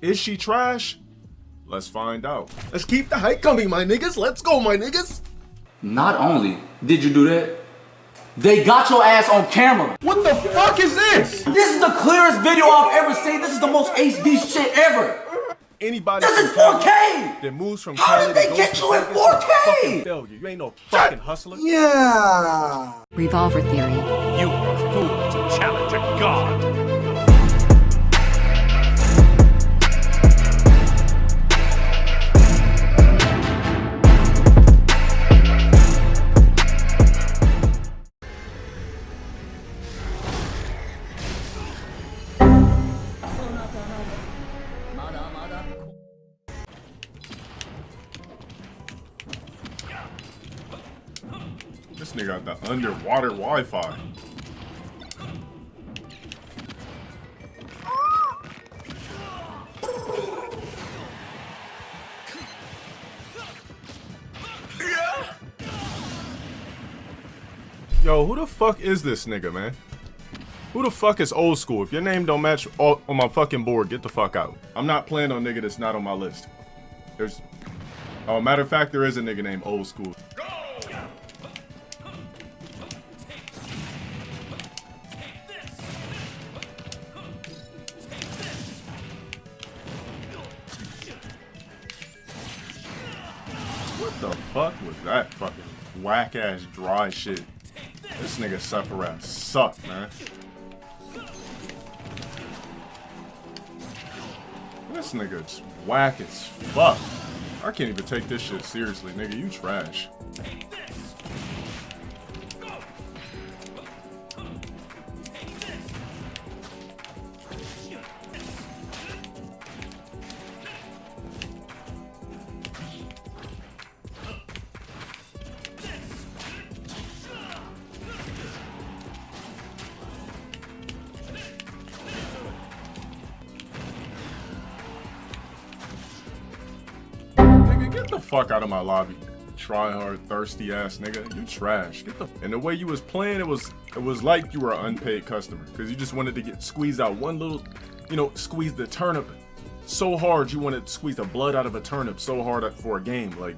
Is she trash? Let's find out. Let's keep the hype coming, my niggas. Let's go, my niggas. Not only did you do that, they got your ass on camera. What the fuck is this? This is the clearest video I've ever seen. This is the most HD shit ever. Anybody This is 4K. that moves from How did they get you in 4K? Failure. You ain't no fucking hustler. Yeah. Revolver theory. You are a fool to challenge a god. This nigga got the underwater Wi-Fi. Yo, who the fuck is this nigga, man? Who the fuck is old school? If your name don't match on my fucking board, get the fuck out. I'm not playing on nigga that's not on my list. There's... Oh, matter of fact, there is a nigga named Old School. What the fuck was that fucking whack ass dry shit? This nigga Sephiroth suck, man. This nigga just whack as fuck. I can't even take this shit seriously, nigga. You trash. Get the fuck out of my lobby. Try hard, thirsty ass nigga. You trash. Get the... And the way you was playing, it was like you were an unpaid customer. Because you just wanted to get squeezed out one little, you know, squeeze the turnip so hard you wanted to squeeze the blood out of a turnip so hard for a game. Like,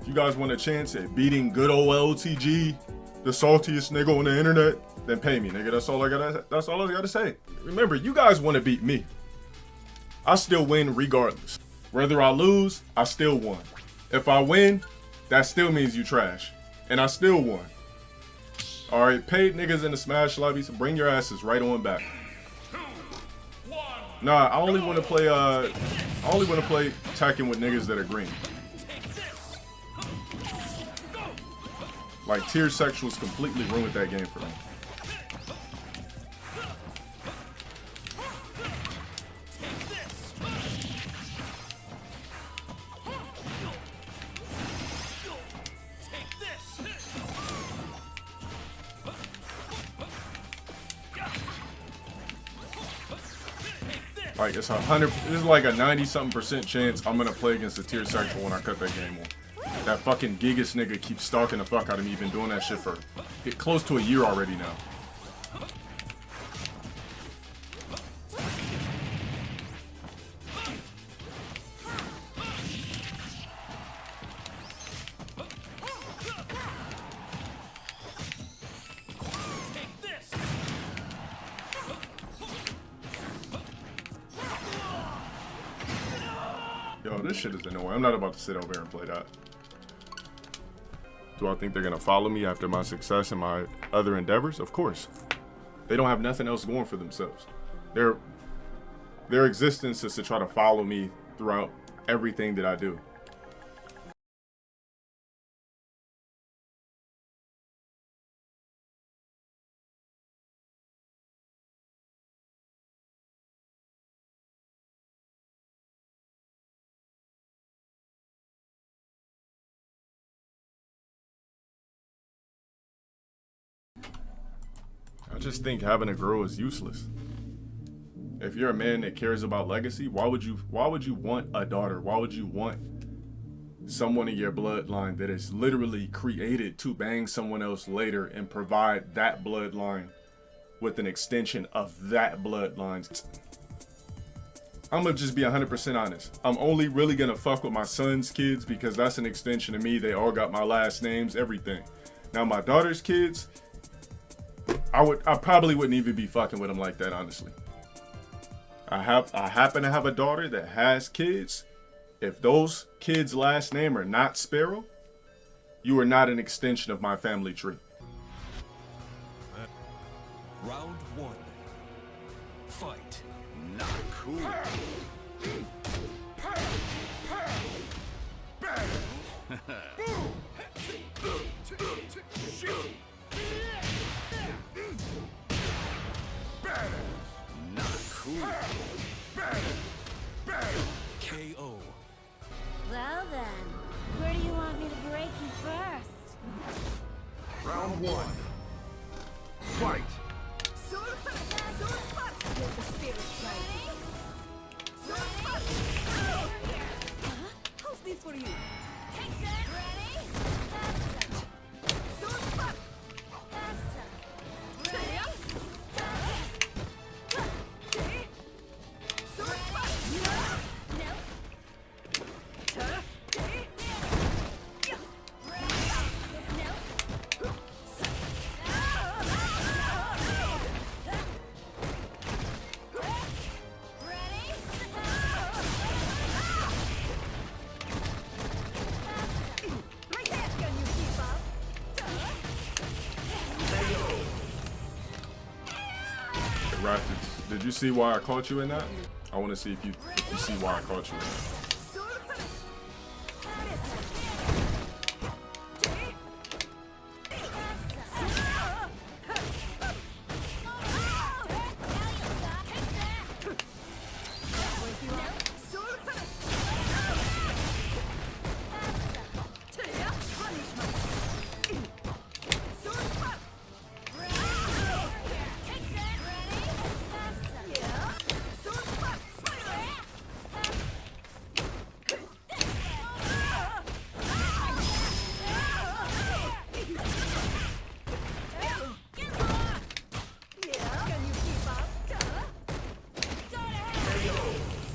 if you guys want a chance at beating good old LTG, the saltiest nigga on the internet, then pay me, nigga. That's all I gotta say. Remember, you guys want to beat me. I still win regardless. Whether I lose, I still won. If I win, that still means you trash. And I still won. Alright, paid niggas in the Smash lobby, so bring your asses right on back. Nah, I only wanna play Tekken with niggas that are green. Like, tier sexuals completely ruined that game for me. Like, it's like a 90-something% chance I'm gonna play against a tier sexual when I cut that game on. That fucking Gigas nigga keeps stalking the fuck out of me. Been doing that shit for close to a year already now. Yo, this shit is annoying. I'm not about to sit over here and play that. Do I think they're gonna follow me after my success in my other endeavors? Of course. They don't have nothing else going for themselves. Their existence is to try to follow me throughout everything that I do. I just think having a girl is useless. If you're a man that cares about legacy, why would you want a daughter? Why would you want someone in your bloodline that is literally created to bang someone else later and provide that bloodline with an extension of that bloodline? I'm gonna just be 100% honest. I'm only really gonna fuck with my son's kids because that's an extension of me. They all got my last names, everything. Now my daughter's kids, I probably wouldn't even be fucking with them like that, honestly. I happen to have a daughter that has kids. If those kids' last name are not Sparrow, you are not an extension of my family tree. Round one. Fight. Not cool. Not cool. KO. Well then, where do you want me to break you first? Round one. Fight. Get the spirit right. How's this for you? Take that. Ready? Raptors, did you see why I caught you in that? I want to see if you see why I caught you in that.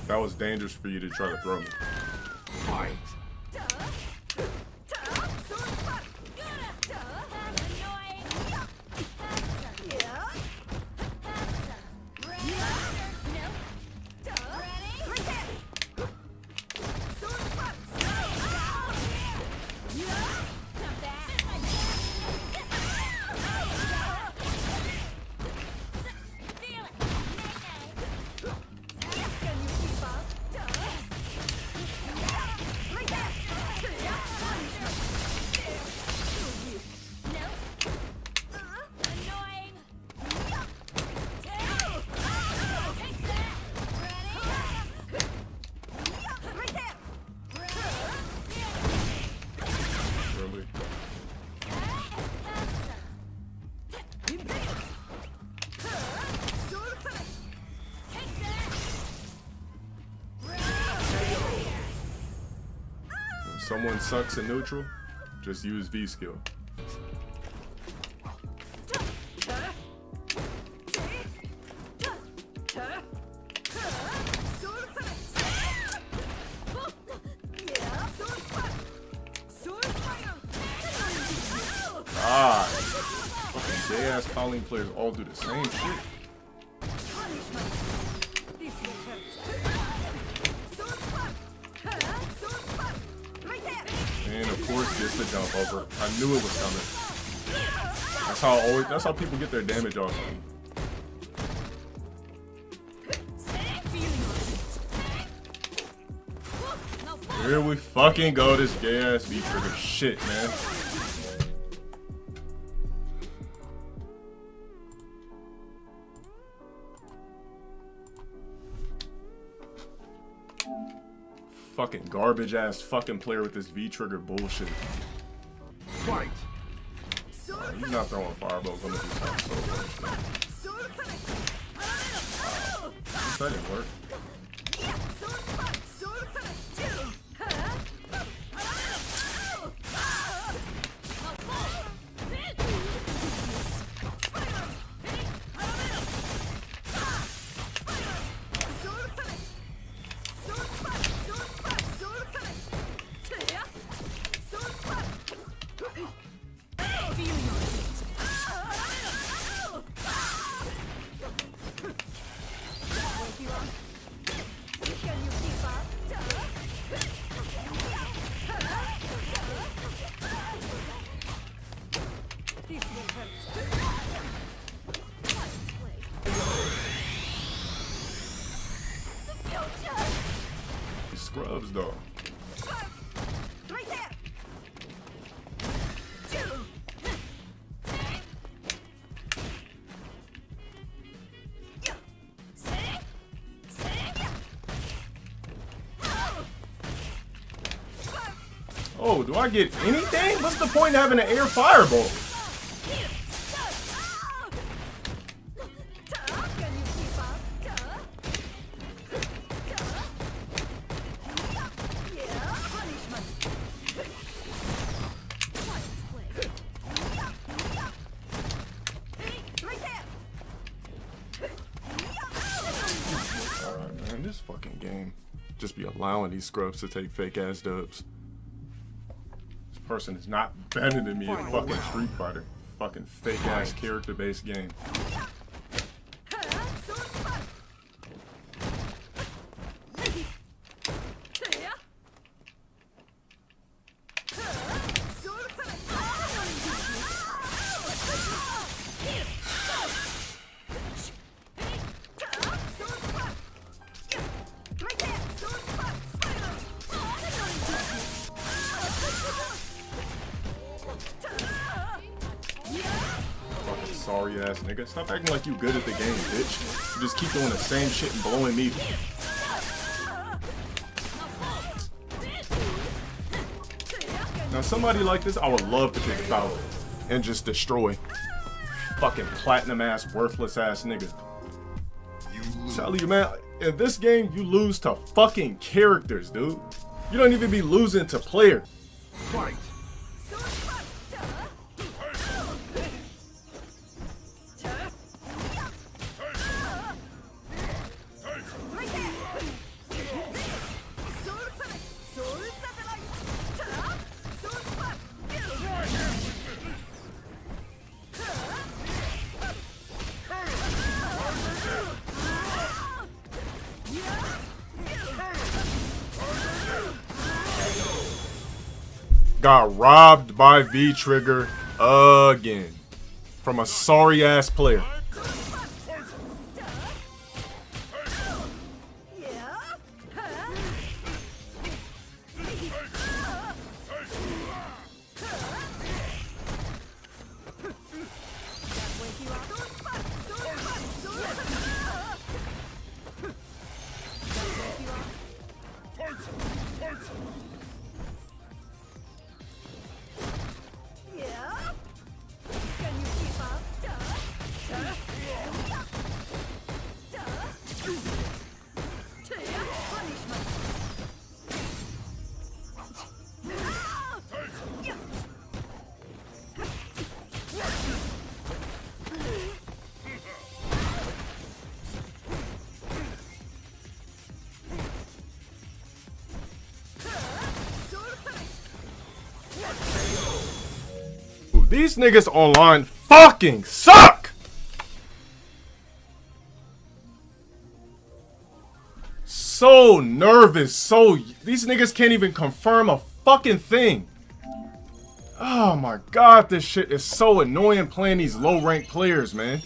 That was dangerous for you to try to throw me. Fight. Really? When someone sucks in neutral, just use V skill. God. Fucking gay ass Colleen players all do the same shit. And of course gets the jump over. I knew it was coming. That's how people get their damage off. Here we fucking go, this gay ass V trigger shit, man. Fucking garbage ass fucking player with this V trigger bullshit. Fight. He's not throwing fireballs. I'm gonna do something so that didn't work. scrubs though. Right there. Oh, do I get anything? What's the point of having an air fireball? Can you keep up? Yeah, punishment. Right there. Alright, man, this fucking game just be allowing these scrubs to take fake ass dubs. This person is not better than me in fucking Street Fighter. Fucking fake ass character based game. Fucking sorry ass nigga. Stop acting like you good at the game, bitch. You just keep doing the same shit and blowing me. Now somebody like this, I would love to pick Falcon and just destroy. Fucking platinum ass, worthless ass nigga. Tell you, man, in this game, you lose to fucking characters, dude. You don't even be losing to players. Fight! Got robbed by V-Trigger again from a sorry ass player. Ooh, these niggas online fucking suck! So nervous, these niggas can't even confirm a fucking thing. Oh my god, this shit is so annoying playing these low ranked players, man.